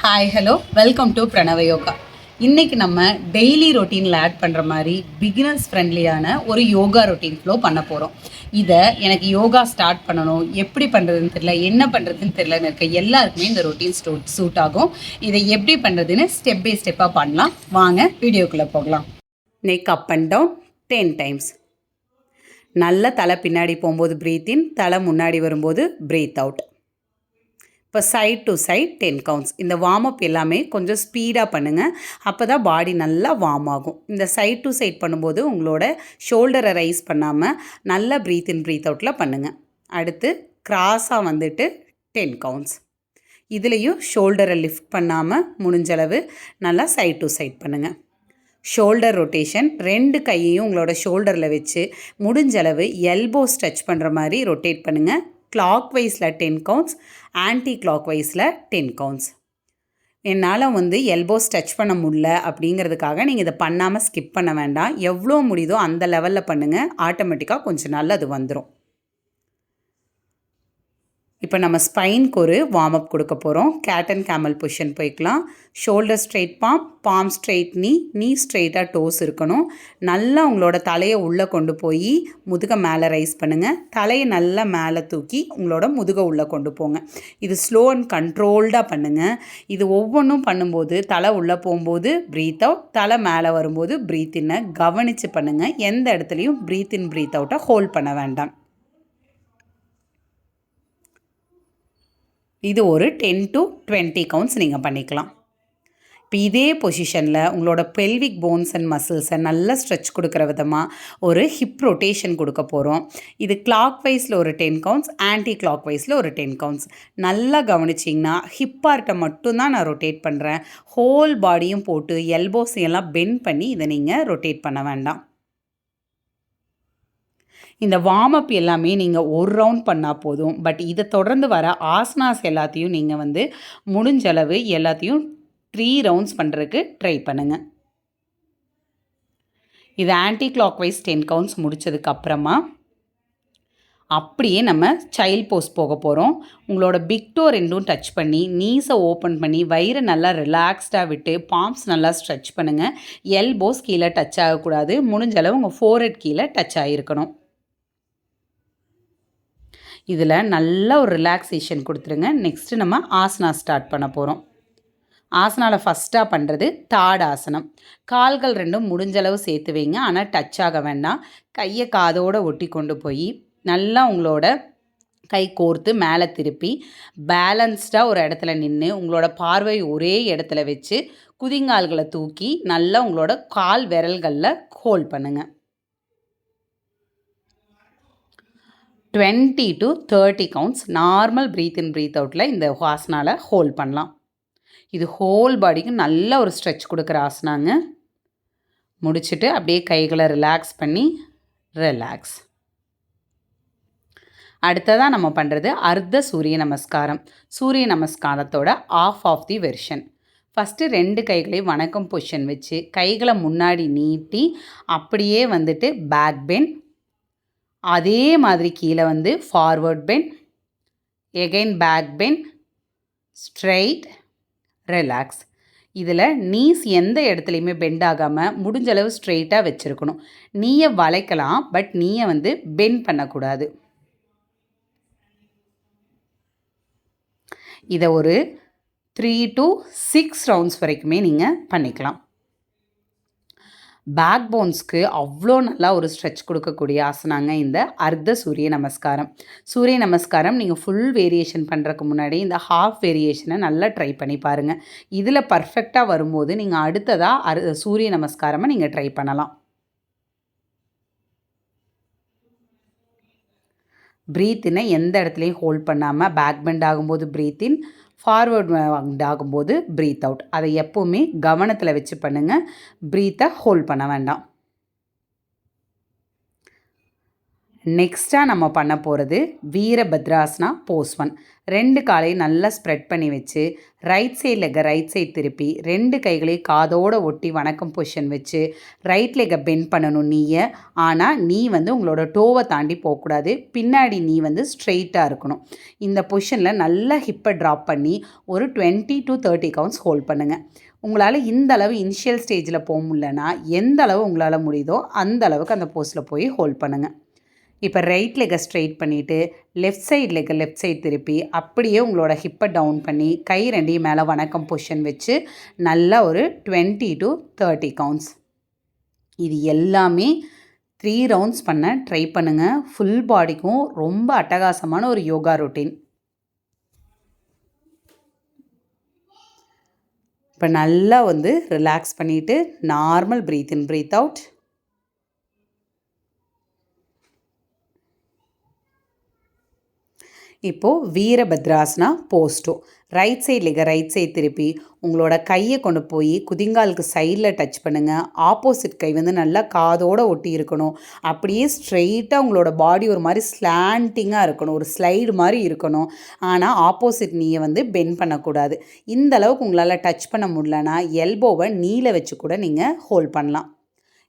Hi hello welcome to பிரணவ யோகா. இன்றைக்கி நம்ம daily ரொட்டீனில் add பண்ணுற மாதிரி பிகினர்ஸ் ஃப்ரெண்ட்லியான ஒரு யோகா ரொட்டீன் ஃப்ளோ பண்ண போகிறோம். இதை எனக்கு யோகா ஸ்டார்ட் பண்ணணும், எப்படி பண்ணுறதுன்னு தெரியல, என்ன பண்ணுறதுன்னு தெரியலன்னு இருக்க எல்லாருக்குமே இந்த ரொட்டீன் சூட் ஆகும். இதை எப்படி பண்ணுறதுன்னு ஸ்டெப் பை ஸ்டெப்பாக பண்ணலாம். வாங்க வீடியோக்குள்ளே போகலாம். Neck up and down 10 times. நல்ல தலை பின்னாடி போகும்போது ப்ரீத் இன், தலை முன்னாடி வரும்போது ப்ரீத் அவுட். இப்போ சைட் டு சைட் 10 கவுண்ட்ஸ். இந்த வார்ம் அப் எல்லாமே கொஞ்சம் ஸ்பீடாக பண்ணுங்கள், அப்போ தான் பாடி நல்லா வார்ம் ஆகும். இந்த சைட் டு சைட் பண்ணும்போது உங்களோட ஷோல்டரை ரைஸ் பண்ணாமல் நல்லா ப்ரீத் இன் ப்ரீத் அவுட்டில் பண்ணுங்கள். அடுத்து கிராஸாக வந்துட்டு 10 கவுண்ட்ஸ். இதுலேயும் ஷோல்டரை லிஃப்ட் பண்ணாமல் முடிஞ்சளவு நல்லா சைட் டு சைட் பண்ணுங்கள். ஷோல்டர் ரொட்டேஷன், 2 கையையும் உங்களோட ஷோல்டரில் வச்சு முடிஞ்சளவு எல்போ ஸ்ட்ரெச் பண்ணுற மாதிரி ரொட்டேட் பண்ணுங்கள். கிளாக் வைஸில் 10 கவுண்ட்ஸ், ஆன்டி கிளாக் வைஸில் 10 கவுண்ட்ஸ். என்னால் எல்போ ஸ்ட்ரெச் பண்ண முடியல அப்படிங்கிறதுக்காக நீங்கள் இதை பண்ணாமல் ஸ்கிப் பண்ண வேண்டாம். எவ்வளோ முடியுதோ அந்த லெவலில் பண்ணுங்கள், ஆட்டோமேட்டிக்காக கொஞ்சம் நாள் அது வந்துடும். இப்போ நம்ம ஸ்பைனுக்கு ஒரு வார்ம் அப் கொடுக்க போகிறோம். கேட் அண்ட் கேமல் பொசிஷன் போய்க்கலாம். ஷோல்டர் ஸ்ட்ரெயிட் பாம் ஸ்ட்ரெயிட் நீ ஸ்ட்ரெயிட்டாக டோஸ் இருக்கணும். நல்லா உங்களோட தலையை உள்ளே கொண்டு போய் முதுகை மேலே ரைஸ் பண்ணுங்கள். தலையை நல்லா மேலே தூக்கி உங்களோட முதுகை உள்ளே கொண்டு போங்க. இது ஸ்லோ அண்ட் கண்ட்ரோல்டாக பண்ணுங்கள். இது ஒவ்வொன்றும் பண்ணும்போது தலை உள்ளே போகும்போது ப்ரீத் அவுட், தலை மேலே வரும்போது ப்ரீத் இன்னை கவனித்து பண்ணுங்கள். எந்த இடத்துலையும் ப்ரீத் இன் ப்ரீத் அவுட்டை ஹோல்ட் பண்ண வேண்டாம். இது ஒரு 10 to 20 கவுண்ட்ஸ் நீங்கள் பண்ணிக்கலாம். இப்போ இதே பொசிஷனில் உங்களோட பெல்விக் போன்ஸ் அண்ட் மசில்ஸை நல்லா ஸ்ட்ரெச் கொடுக்குற விதமாக ஒரு ஹிப் ரொட்டேஷன் கொடுக்க போகிறோம். இது கிளாக் வைஸில் ஒரு 10 கவுண்ட்ஸ், ஆன்டி கிளாக் வைஸில் ஒரு 10 கவுண்ட்ஸ். நல்லா கவனிச்சிங்கன்னா ஹிப் பார்ட்டை மட்டும்தான் நான் ரொட்டேட் பண்ணுறேன். ஹோல் பாடியும் போட்டு எல்போஸையெல்லாம் பெண்ட் பண்ணி இதை நீங்கள் ரொட்டேட் பண்ண வேண்டாம். இந்த வார்ம் அப் எல்லாமே நீங்கள் ஒரு ரவுண்ட் பண்ணால் போதும். பட் இதை தொடர்ந்து வர ஆசனாஸ் எல்லாத்தையும் நீங்கள் முடிஞ்சளவு எல்லாத்தையும் 3 ரவுண்ட்ஸ் பண்ணுறதுக்கு ட்ரை பண்ணுங்கள். இது ஆன்டி கிளாக் வைஸ் 10 கவுண்ட்ஸ் முடித்ததுக்கப்புறமா அப்படியே நம்ம சைல்ட் போஸ் போக போகிறோம். உங்களோட பிக் டோ 2ம் டச் பண்ணி நீஸை ஓப்பன் பண்ணி வயிறை நல்லா ரிலாக்ஸ்டாக விட்டு பாம்ஸ் நல்லா ஸ்ட்ரெச் பண்ணுங்கள். எல்போஸ் கீழே டச் ஆகக்கூடாது. முடிஞ்சளவு உங்கள் ஃபோர்ஹெட் கீழே டச் ஆகிருக்கணும். இதில் நல்ல ஒரு ரிலாக்ஸேஷன் கொடுத்துருங்க. நெக்ஸ்ட்டு நம்ம ஆசனா ஸ்டார்ட் பண்ண போகிறோம். ஆசனாவில் ஃபஸ்ட்டாக பண்ணுறது தாட் ஆசனம். கால்கள் 2ம் முடிஞ்சளவு சேர்த்து வைங்க, ஆனால் டச் ஆக வேண்டாம். கையை காதோடு ஒட்டி கொண்டு போய் நல்லா உங்களோட கை கோர்த்து மேலே திருப்பி பேலன்ஸ்டாக ஒரு இடத்துல நின்று உங்களோட பார்வை ஒரே இடத்துல வச்சு குதிங்கால்களை தூக்கி நல்லா உங்களோட கால் விரல்களில் ஹோல்ட் பண்ணுங்கள். 20 to 30 counts normal breathe in breathe அவுட்டில் இந்த ஆசனாவில் ஹோல்ட் பண்ணலாம். இது ஹோல் பாடிக்கு நல்ல ஒரு ஸ்ட்ரெச் கொடுக்குற ஆசனாங்க. முடிச்சுட்டு அப்படியே கைகளை ரிலாக்ஸ் பண்ணி ரிலாக்ஸ். அடுத்ததாக நம்ம பண்ணுறது அர்த்த சூரிய நமஸ்காரம். சூரிய நமஸ்காரத்தோட ஆஃப் தி வெர்ஷன். ஃபஸ்ட்டு 2 கைகளையும் வணக்கம் பொசிஷன் வச்சு கைகளை முன்னாடி நீட்டி அப்படியே பேக் பெண்ட், அதே மாதிரி கீழே forward bend, again back bend, straight, relax. இதில் நீஸ் எந்த இடத்துலையுமே பெண்ட் ஆகாமல் முடிஞ்சளவு ஸ்ட்ரெயிட்டாக வச்சுருக்கணும். நீயை வளைக்கலாம், பட் நீயை பெண்ட் பண்ணக்கூடாது. இதை ஒரு 3 to 6 ரவுண்ட்ஸ் வரைக்குமே நீங்கள் பண்ணிக்கலாம். பேக் போன்ஸ்க்கு அவ்வளோ நல்லா ஒரு ஸ்ட்ரெச் கொடுக்கக்கூடிய ஆசனாங்க இந்த அர்த்த சூரிய நமஸ்காரம். சூரிய நமஸ்காரம் நீங்கள் ஃபுல் வேரியேஷன் பண்ணுறதுக்கு முன்னாடி இந்த ஹாஃப் வேரியேஷனை நல்லா ட்ரை பண்ணி பாருங்கள். இதில் பர்ஃபெக்டாக வரும்போது நீங்கள் அடுத்ததாக சூரிய நமஸ்காரமாக நீங்கள் ட்ரை பண்ணலாம். ப்ரீத் இன்னை எந்த இடத்துலையும் ஹோல்ட் பண்ணாமல் பேக் பெண்ட் ஆகும்போது ப்ரீத் இன், ஃபார்வர்ட் ஆகும்போது ப்ரீத் அவுட். அதை எப்போவுமே கவனத்தில் வச்சு பண்ணுங்கள். ப்ரீத்தை ஹோல்ட் பண்ண வேண்டாம். நெக்ஸ்ட்டாக நம்ம பண்ண போகிறது வீரபத்ராசனா போஸ் 1. 2 காலையும் நல்லா ஸ்ப்ரெட் பண்ணி வச்சு ரைட் சைட் லெக்கை ரைட் சைட் திருப்பி 2 கைகளையும் காதோடு ஒட்டி வணக்கம் பொசிஷன் வச்சு ரைட் லெக்கை பெண்ட் பண்ணணும் நீயை. ஆனால் நீ வந்து உங்களோட டோவை தாண்டி போகக்கூடாது. பின்னாடி நீ வந்து ஸ்ட்ரெயிட்டாக இருக்கணும். இந்த பொசிஷனில் நல்லா ஹிப்பை ட்ராப் பண்ணி ஒரு 20 to 30 கவுண்ட்ஸ் ஹோல்ட் பண்ணுங்கள். உங்களால் இந்த அளவு இனிஷியல் ஸ்டேஜில் போக முடியலன்னா எந்த அளவு உங்களால் முடியுதோ அந்த அளவுக்கு அந்த போஸில் போய் ஹோல்ட் பண்ணுங்கள். இப்போ ரைட் லெக்கை ஸ்ட்ரெயிட் பண்ணிவிட்டு லெஃப்ட் சைட் லெக்கை லெஃப்ட் சைட் திருப்பி அப்படியே உங்களோட ஹிப்பை டவுன் பண்ணி கை ரெண்டையும் மேலே வணக்கம் பொசிஷன் வச்சு நல்லா ஒரு 20 to 30 கவுண்ட்ஸ். இது எல்லாமே 3 ரவுண்ட்ஸ் பண்ண ட்ரை பண்ணுங்கள். ஃபுல் பாடிக்கும் ரொம்ப அட்டகாசமான ஒரு யோகா ரொட்டீன். இப்போ நல்லா வந்து ரிலாக்ஸ் பண்ணிவிட்டு normal breathe in breathe out. இப்போது வீரபத்ராசனா போஸ் 2. ரைட் சைட் லெக்கை ரைட் சைட் திருப்பி உங்களோட கையை கொண்டு போய் குதிங்காலுக்கு சைடில் டச் பண்ணுங்கள். ஆப்போசிட் கை வந்து நல்லா காதோடு ஒட்டி இருக்கணும். அப்படியே ஸ்ட்ரெயிட்டாக உங்களோட பாடி ஒரு மாதிரி ஸ்லாண்டிங்காக இருக்கணும், ஒரு ஸ்லைடு மாதிரி இருக்கணும். ஆனால் ஆப்போசிட் நீயை வந்து பெண்ட் பண்ணக்கூடாது. இந்த அளவுக்கு உங்களால் டச் பண்ண முடியலன்னா எல்போவை நீல வச்சு கூட நீங்கள் ஹோல்ட் பண்ணலாம்.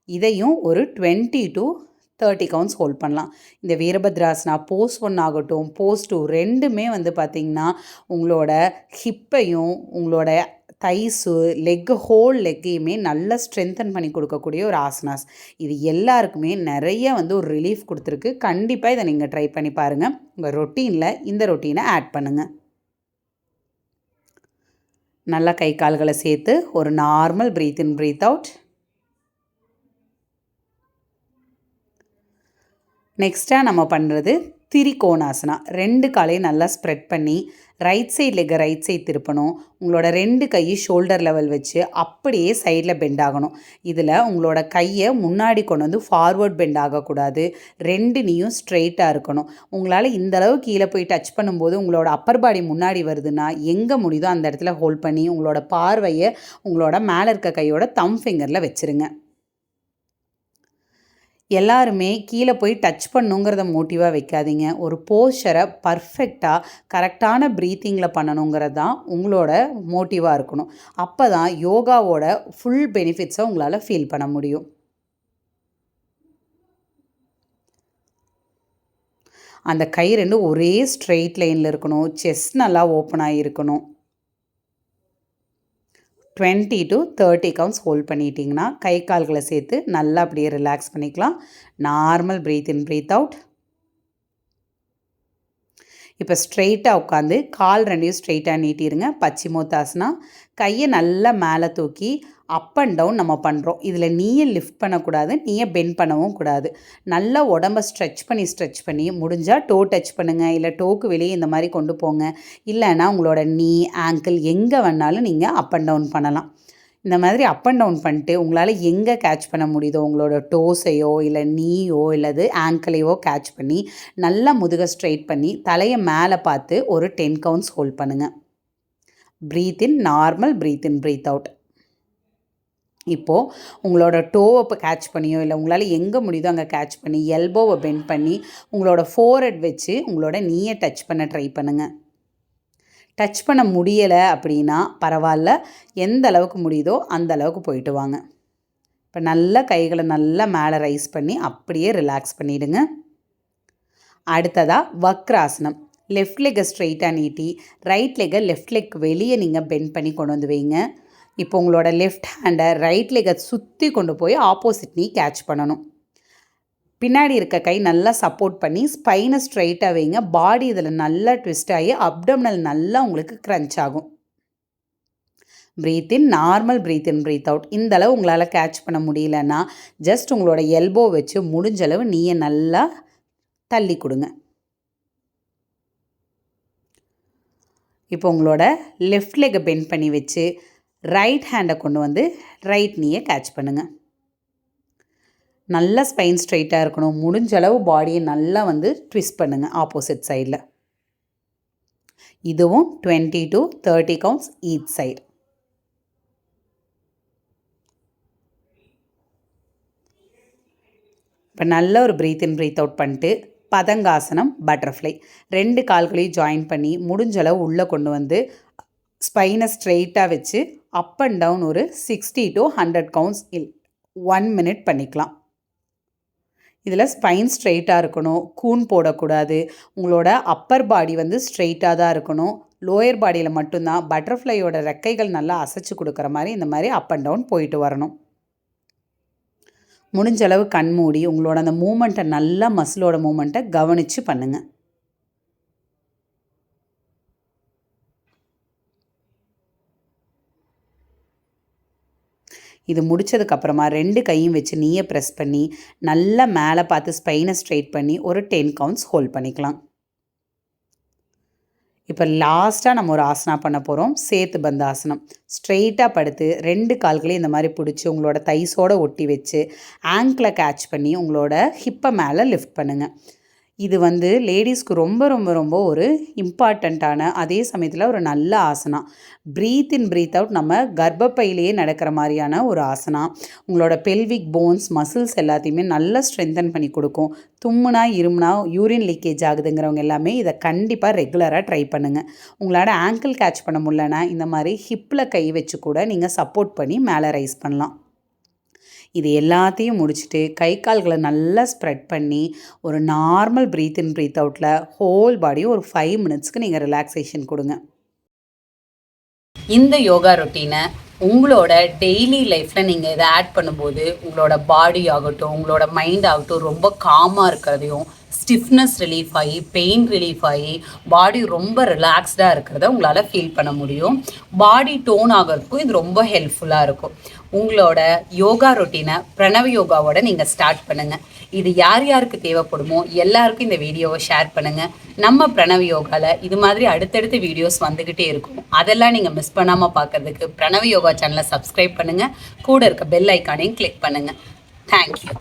இதையும் ஒரு 20 to 30 கவுண்ட்ஸ் ஹோல்ட் பண்ணலாம். இந்த வீரபத்ராசனா போஸ் 1 ஆகட்டும் போஸ் 2 ரெண்டுமே வந்து பார்த்திங்கன்னா உங்களோட ஹிப்பையும் உங்களோட தைஸு லெக்கு ஹோல் லெக்கையுமே நல்லா ஸ்ட்ரென்தன் பண்ணி கொடுக்கக்கூடிய ஒரு ஆசனாஸ். இது எல்லாருக்குமே நிறைய வந்து ஒரு ரிலீஃப் கொடுத்துருக்கு. கண்டிப்பாக இதை நீங்கள் ட்ரை பண்ணி பாருங்கள். உங்கள் ரொட்டீனில் இந்த ரொட்டீனை ஆட் பண்ணுங்கள். நல்லா கை கால்களை சேர்த்து ஒரு normal breathe in breathe out. நெக்ஸ்ட்டாக நம்ம பண்ணுறது திரிகோணாசனா. 2 காலையும் நல்லா ஸ்ப்ரெட் பண்ணி ரைட் சைட் லெக்கை ரைட் சைட் திருப்பணும். உங்களோட 2 கையும் ஷோல்டர் லெவல் வச்சு அப்படியே சைடில் பெண்ட் ஆகணும். இதில் உங்களோட கையை முன்னாடி கொண்டு வந்து ஃபார்வர்ட் பெண்ட் ஆகக்கூடாது. 2 நீயும் ஸ்ட்ரெயிட்டாக இருக்கணும். உங்களால் இந்தளவு கீழே போய் டச் பண்ணும்போது உங்களோட அப்பர் பாடி முன்னாடி வருதுன்னா எங்கே முடியுதோ அந்த இடத்துல ஹோல்ட் பண்ணி உங்களோட பார்வையை உங்களோட மேலே இருக்க கையோட தம் ஃபிங்கரில் வச்சுருங்க. எல்லாருமே கீழே போய் டச் பண்ணுங்கிறத மோட்டிவாக வைக்காதீங்க. ஒரு போஸ்டரை பர்ஃபெக்டாக கரெக்டான ப்ரீத்திங்கில் பண்ணணுங்கிறது தான் உங்களோட மோட்டிவாக இருக்கணும். அப்போ தான் யோகாவோட ஃபுல் பெனிஃபிட்ஸை உங்களால் ஃபீல் பண்ண முடியும். அந்த கை ரெண்டும் ஒரே ஸ்ட்ரெயிட் லைனில் இருக்கணும். செஸ்ட் நல்லா ஓப்பன் ஆகியிருக்கணும். 20 to 30 கவுண்ட்ஸ் ஹோல்ட் பண்ணிட்டீங்கன்னா கை கால்களை சேர்த்து நல்லா அப்படியே ரிலாக்ஸ் பண்ணிக்கலாம். Normal breathe in breathe out. இப்போ ஸ்ட்ரெயிட்டாக உட்காந்து கால் ரெண்டையும் ஸ்ட்ரெயிட்டாக நீட்டிடுங்க. பச்சிமோத்தாசனா. கையை நல்லா மேலே தூக்கி அப் அண்ட் டவுன் நம்ம பண்ணுறோம். இதில் நீயை லிஃப்ட் பண்ணக்கூடாது, நீயை பெண்ட் பண்ணவும் கூடாது. நல்லா உடம்பை ஸ்ட்ரெச் பண்ணி முடிஞ்சால் டோ டச் பண்ணுங்கள். இல்லை டோக்கு வெளியே இந்த மாதிரி கொண்டு போங்க. இல்லைன்னா உங்களோட நீ ஆங்கிள் எங்கே வேணாலும் நீங்கள் அப் அண்ட் டவுன் பண்ணலாம். இந்த மாதிரி அப் அண்ட் டவுன் பண்ணிட்டு உங்களால் எங்கே கேட்ச் பண்ண முடியுதோ உங்களோட டோஸையோ இல்லை நீயோ இல்லது ஆங்கிளையோ கேட்ச் பண்ணி நல்லா முதுகை ஸ்ட்ரெயிட் பண்ணி தலையை மேலே பார்த்து ஒரு 10 கவுண்ட்ஸ் ஹோல்ட் பண்ணுங்கள். Breathe in normal breathe in breathe out. இப்போது உங்களோட டோவை இப்போ கேட்ச் பண்ணியோ இல்லை உங்களால் எங்கே முடியுதோ அங்கே கேட்ச் பண்ணி எல்போவை பெண்ட் பண்ணி உங்களோட ஃபோர்ஹெட் வச்சு உங்களோட நீயை டச் பண்ண ட்ரை பண்ணுங்கள். டச் பண்ண முடியலை அப்படின்னா பரவாயில்ல, எந்த அளவுக்கு முடியுதோ அந்த அளவுக்கு போயிட்டு வாங்க. இப்போ நல்லா கைகளை நல்லா மேலே ரைஸ் பண்ணி அப்படியே ரிலாக்ஸ் பண்ணிவிடுங்க. அடுத்ததாக வக்ராசனம். லெஃப்ட் லெக்கை ஸ்ட்ரெயிட்டாக நீட்டி ரைட் லெக்கை லெஃப்ட் லெக் வெளியே நீங்கள் பெண்ட் பண்ணி கொண்டு வந்து வைங்க. இப்போ உங்களோட லெஃப்ட் ஹேண்டை ரைட் லெக்கை சுற்றி கொண்டு போய் ஆப்போசிட் நீ கேட்ச் பண்ணணும். பின்னாடி இருக்க கை நல்லா சப்போர்ட் பண்ணி ஸ்பைனை ஸ்ட்ரைட்டாக வைங்க. பாடி இதில் நல்லா ட்விஸ்ட் ஆகி அப்டோமினல் நல்லா உங்களுக்கு க்ரன்ச் ஆகும். Breathe in normal breathe in breathe out. இந்த அளவு உங்களால் கேட்ச் பண்ண முடியலன்னா ஜஸ்ட் உங்களோட எல்போ வச்சு முடிஞ்ச அளவு நீயை நல்லா தள்ளி கொடுங்க. இப்போ உங்களோட லெஃப்ட் லெக்கை பெண்ட் பண்ணி வச்சு ரைட் ஹேண்டை கொண்டு வந்து ரைட் நீயை கேட்ச் பண்ணுங்கள். நல்லா ஸ்பைன் ஸ்ட்ரைட்டாக இருக்கணும். முடிஞ்ச அளவு பாடியை நல்லா வந்து ட்விஸ்ட் பண்ணுங்கள் ஆப்போசிட் சைடில். இதுவும் 20 to 30 கவுண்ட்ஸ் ஈச் சைடு. இப்போ நல்ல ஒரு ப்ரீத் இன் ப்ரீத் அவுட் பண்ணிட்டு பதங்காசனம், பட்டர்ஃப்ளை. 2 கால்களையும் ஜாயின் பண்ணி முடிஞ்சளவு உள்ளே கொண்டு வந்து ஸ்பைனை ஸ்ட்ரெயிட்டாக வச்சு அப் அண்ட் டவுன் ஒரு 60 to 100 கவுண்ட்ஸ் 1 minute பண்ணிக்கலாம். இதில் ஸ்பைன் ஸ்ட்ரெயிட்டாக இருக்கணும், கூன் போடக்கூடாது. உங்களோட அப்பர் பாடி வந்து ஸ்ட்ரெயிட்டாக தான் இருக்கணும். லோயர் பாடியில் மட்டும்தான் பட்டர்ஃப்ளையோட ரெக்கைகள் நல்லா அசைச்சு கொடுக்குற மாதிரி இந்த மாதிரி அப் அண்ட் டவுன் போயிட்டு வரணும். முடிஞ்சளவு கண் மூடி உங்களோட அந்த மூமெண்ட்டை நல்லா மசிலோட மூமெண்ட்டை கவனித்து பண்ணுங்கள். இது முடித்ததுக்கப்புறமா 2 கையும் வச்சு நீயை ப்ரெஸ் பண்ணி நல்லா மேலே பார்த்து ஸ்பைனை ஸ்ட்ரெயிட் பண்ணி ஒரு 10 கவுண்ட்ஸ் ஹோல்ட் பண்ணிக்கலாம். இப்போ லாஸ்ட்டாக நம்ம ஒரு ஆசனா பண்ண போகிறோம், சேத்து பந்த ஆசனம். ஸ்ட்ரெயிட்டாக படுத்து 2 கால்களையும் இந்த மாதிரி பிடிச்சி உங்களோட தைஸோடு ஒட்டி வச்சு ஆங்கிளை கேட்ச் பண்ணி உங்களோட ஹிப்பை மேலே லிஃப்ட் பண்ணுங்கள். இது வந்து லேடிஸ்க்கு ரொம்ப ரொம்ப ரொம்ப ஒரு இம்பார்ட்டண்ட்டான, அதே சமயத்தில் ஒரு நல்ல asana. Breath in breathe out நம்ம கர்ப்பப்பையிலேயே நடக்கிற மாதிரியான ஒரு ஆசனா. உங்களோட பெல்விக் போன்ஸ் மசில்ஸ் எல்லாத்தையுமே நல்லா ஸ்ட்ரென்தன் பண்ணி கொடுக்கும். தும்முனா இருமுனா யூரின் லீக்கேஜ் ஆகுதுங்கிறவங்க எல்லாமே இதை கண்டிப்பாக ரெகுலராக ட்ரை பண்ணுங்கள். உங்களோட ஆங்கிள் கேட்ச் பண்ண முடியலன்னா இந்த மாதிரி ஹிப்பில் கை வச்சு கூட நீங்கள் சப்போர்ட் பண்ணி மேலே ரைஸ் பண்ணலாம். இது எல்லாத்தையும் முடிச்சுட்டு கை கால்களை நல்லா ஸ்ப்ரெட் பண்ணி ஒரு நார்மல் ப்ரீத் இன் ப்ரீத் அவுட்டில் ஹோல் பாடியும் ஒரு 5 minutesக்கு நீங்கள் ரிலாக்ஸேஷன் கொடுங்க. இந்த யோகா ரொட்டீனை உங்களோட டெய்லி லைஃப்பில் நீங்கள் இதை ஆட் பண்ணும்போது உங்களோட பாடி ஆகட்டும், உங்களோட மைண்ட் ஆகட்டும் ரொம்ப காமாக இருக்கிறதையும், ஸ்டிஃப்னஸ் ரிலீஃப் ஆகி, பெயின் ரிலீஃப் ஆகி, பாடி ரொம்ப ரிலாக்ஸ்டாக இருக்கிறத உங்களால் ஃபீல் பண்ண முடியும். பாடி டோன் ஆகிறதுக்கும் இது ரொம்ப ஹெல்ப்ஃபுல்லாக இருக்கும். உங்களோட யோகா ரொட்டீனை பிரணவ யோகாவோட நீங்கள் ஸ்டார்ட் பண்ணுங்கள். இது யார் யாருக்கு தேவைப்படுமோ எல்லாருக்கும் இந்த வீடியோவை ஷேர் பண்ணுங்கள். நம்ம பிரணவ யோகாவில் இது மாதிரி அடுத்தடுத்த வீடியோஸ் வந்துக்கிட்டே இருக்கும். அதெல்லாம் நீங்கள் மிஸ் பண்ணாமல் பார்க்கறதுக்கு பிரணவ யோகா சேனலை சப்ஸ்கிரைப் பண்ணுங்கள். கூட இருக்க பெல் ஐக்கானையும் கிளிக் பண்ணுங்கள். தேங்க்யூ.